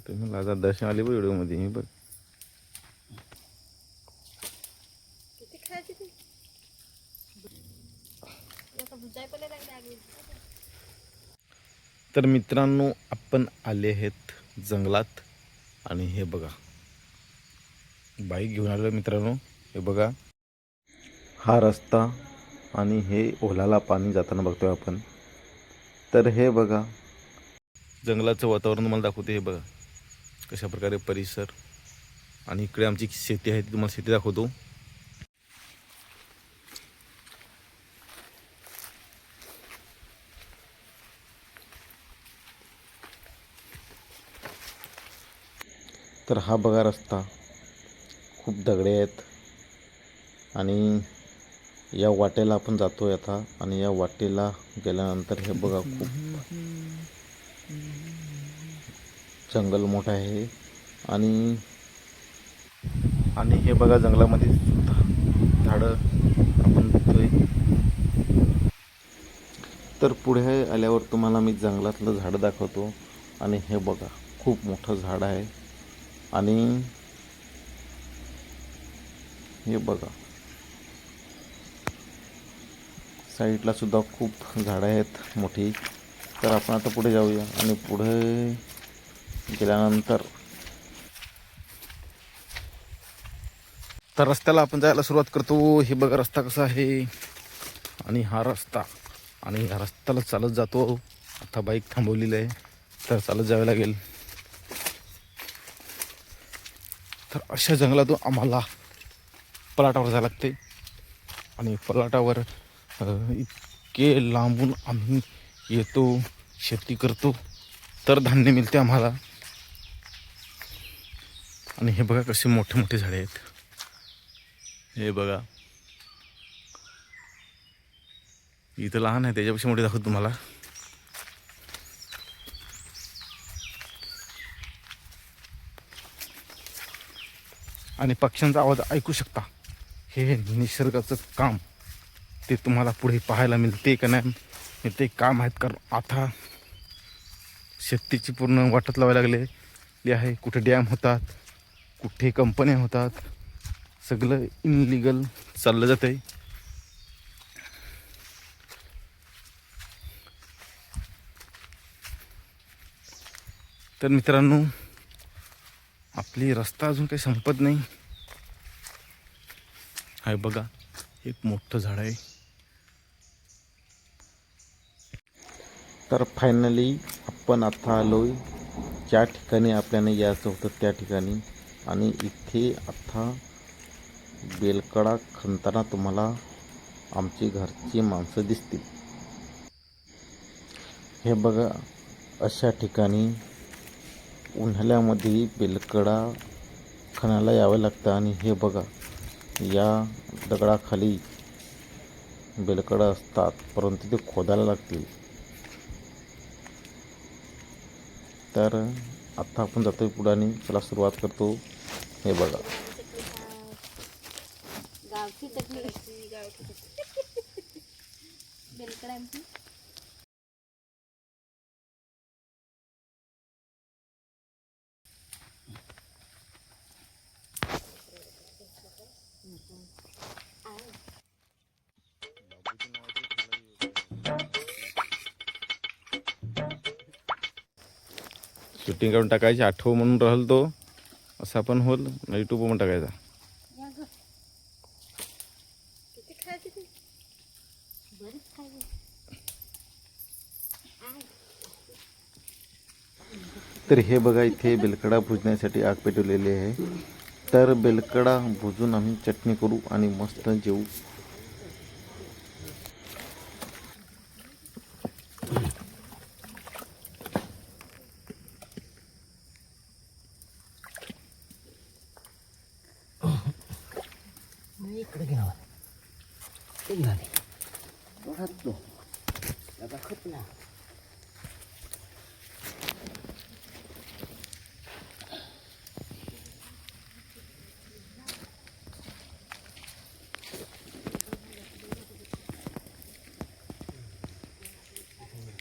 तुम्ही माझा दर्शन आले बघ व्हिडिओमध्ये मी बघ. तर मित्रांनो आपण आले आहेत जंगलात आणि हे बघा बाईक घेऊन आलो मित्रांनो. हे बघा हा रस्ता आणि हे ओलाला पाणी जाताना बघतोय आपण. तर हे बघा जंगलाचं वातावरण तुम्हाला दाखवते. हे बघा कशा प्रकारे परिसर आणि इकडे आमची शेती आहे ती तुम्हाला शेती दाखवतो. तर हा बघा रस्ता खूप दगडे आहेत आणि या वाटेला आपण जातोय आता. आणि या वाटेला गेल्यानंतर हे बघा खूप जंगल मोठं आहे आणि हे बघा जंगलामध्ये झाडं आपण बघतोय. तर पुढे आल्यावर तुम्हाला मी जंगलातलं झाड दाखवतो. आणि हे बघा खूप मोठं झाड आहे आणि हे बघा साईडला सुद्धा खूप झाडं आहेत मोठी. तर आपण आता पुढे जाऊया आणि पुढे गेल्यानंतर तर रस्त्याला आपण जायला सुरुवात करतो. हे बघा रस्ता कसा आहे आणि हा रस्ता आणि ह्या रस्त्याला चालत जातो. आता बाईक थांबवलेली आहे तर चालत जावं लागेल. तर अशा जंगलातून आम्हाला पलाटावर जावं लागते आणि पलाटावर इतके लांबून आम्ही येतो, शेती करतो तर धान्य मिळते आम्हाला. आणि हे बघा कसे मोठे मोठे झाडे आहेत. हे बघा इथं लहान आहे त्याच्यापेक्षा मोठे दाखवतो तुम्हाला. आणि पक्ष्यांचा आवाज ऐकू शकता. हे निसर्गाचं काम ते तुम्हाला पुढे पाहायला मिळते का नाही मिळते काय माहीत. कारण आता शेतीची पूर्ण वाटत लावायला लागले आहे. कुठे डॅम होतात, कुठे कंपन्या होतात, सगळं इनलिगल चाललं जात आहे. तर मित्रांनो आपली रस्ता अजून काही संपत नाही. आहे बघा एक मोठं झाड आहे. तर फायनली आपण आता आलोय ज्या ठिकाणी आपल्याला यायचं होतं त्या ठिकाणी. आणि इथे आता बेलकडा खणताना तुम्हाला आमची घरची माणसं दिसतील. हे बघा अशा ठिकाणी उन्हाळ्यामध्ये बेलकडा खणायला यावं लागतं. आणि हे बघा या दगडाखाली बेलकडा असतात परंतु ते खोदायला लागतील. तर आता आपण जातोय पुढे आणि चला सुरुवात करतो. हे बघा गावठी चटणी बेलकडांची. शूटिंग करून टाकायची आठव म्हणून राहिल तो असा पण होल यूट्यूब म्हणून टाकायचा. तर हे बघा इथे बेलकडा भुजण्यासाठी आग पेटवलेली आहे. तर बेलकडा भुजून आम्ही चटणी करू आणि मस्त जेवू. इकडे घ्यावा ते घाले आता खपला.